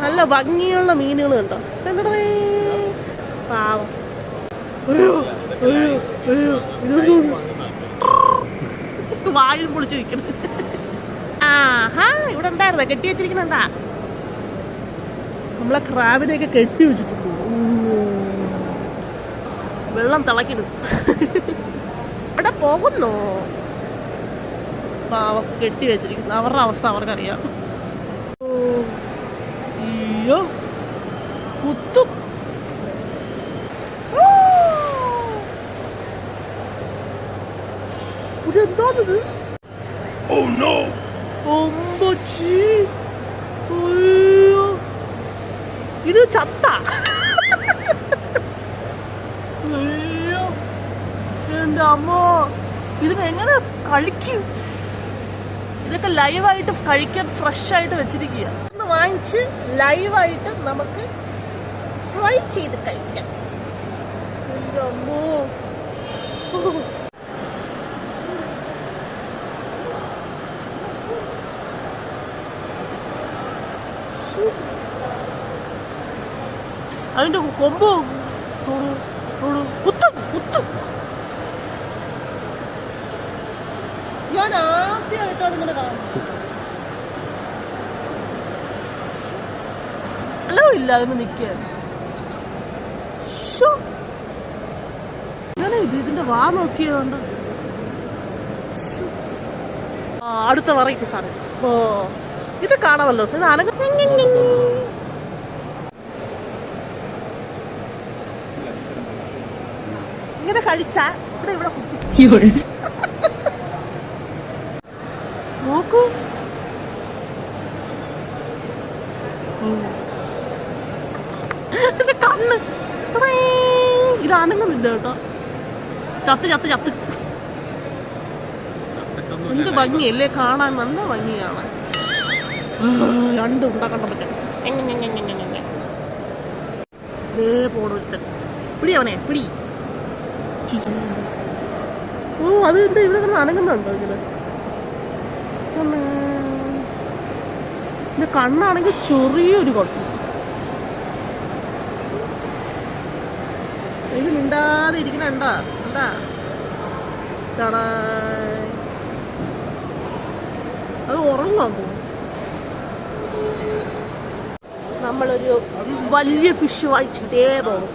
നല്ല ഭംഗിയുള്ള മീനുകൾ കണ്ടോ. പാവം. വായിൽ പൊളിച്ച് വെക്കണം. ആഹാ, ഇവിടെ ഉണ്ടായിരുന്നോ കെട്ടി വെച്ചിരിക്കുന്നുണ്ടാ? നമ്മളെ ക്രാബിനെയൊക്കെ കെട്ടി വെച്ചിട്ടുണ്ട്. വെള്ളം തിളക്കിടും. ഇവിടെ പോകുന്നു. പാവം കെട്ടി വെച്ചിരിക്കുന്നു. അവരുടെ അവസ്ഥ അവർക്കറിയാം. അയ്യോ കുത്തും. എന്താണിത്? ഇത് ചത്ത. അയ്യോ എന്റെ അമ്മോ, ഇതിനെങ്ങനെ കഴിക്കും? ഇതൊക്കെ ലൈവായിട്ട് കഴിക്കാൻ ഫ്രഷ് ആയിട്ട് വെച്ചിരിക്കുക. ഒന്ന് വാങ്ങിച്ച് ലൈവായിട്ട് നമുക്ക് ഫ്രൈ ചെയ്ത് കഴിക്കാം. എന്റെ അമ്മോ, അതിന്റെ കൊമ്പ് കുത്തും കുത്തും. ഞാൻ ആദ്യമായിട്ടാണ് ഇങ്ങനെ കാണുന്നത്. സ്ഥലമില്ല അതിന് നിൽക്കാൻ. ഞാൻ ഇതിന്റെ വാ നോക്കിയതുകൊണ്ട്. അടുത്ത വെറൈറ്റി സാധനം. ഓ, ഇത് കാണാമല്ലോ. ഇത് അനങ്ങ ഇങ്ങനെ കഴിച്ചാ ഇവിടെ ഇവിടെ കുത്തി നോക്കൂ. കണ്ണ് ഇത് അനങ്ങുന്നില്ല കേട്ടോ. ചത്ത് ചത്ത് ചത്ത്. എന്ത് ഭംഗിയല്ലേ കാണാൻ, നല്ല ഭംഗി കാണാൻ. രണ്ടും ഉണ്ടാക്കണ്ട പറ്റും. പോണൊരുത്തൻ പിടി, അവനെ പിടി. ഓ, അത് എന്താ ഇവിടെ കിടന്ന് അനങ്ങുന്നുണ്ടോ? ഇങ്ങനെ എന്റെ കണ്ണാണെങ്കിൽ ചെറിയൊരു കുഴപ്പം. ഇത് മിണ്ടാതെ ഇരിക്കണ ഉണ്ടാ എന്താ അത് ഉറങ്ങാൻ പോകും. നമ്മളൊരു വലിയ ഫിഷ് വായിച്ചിട്ടേ പോകും.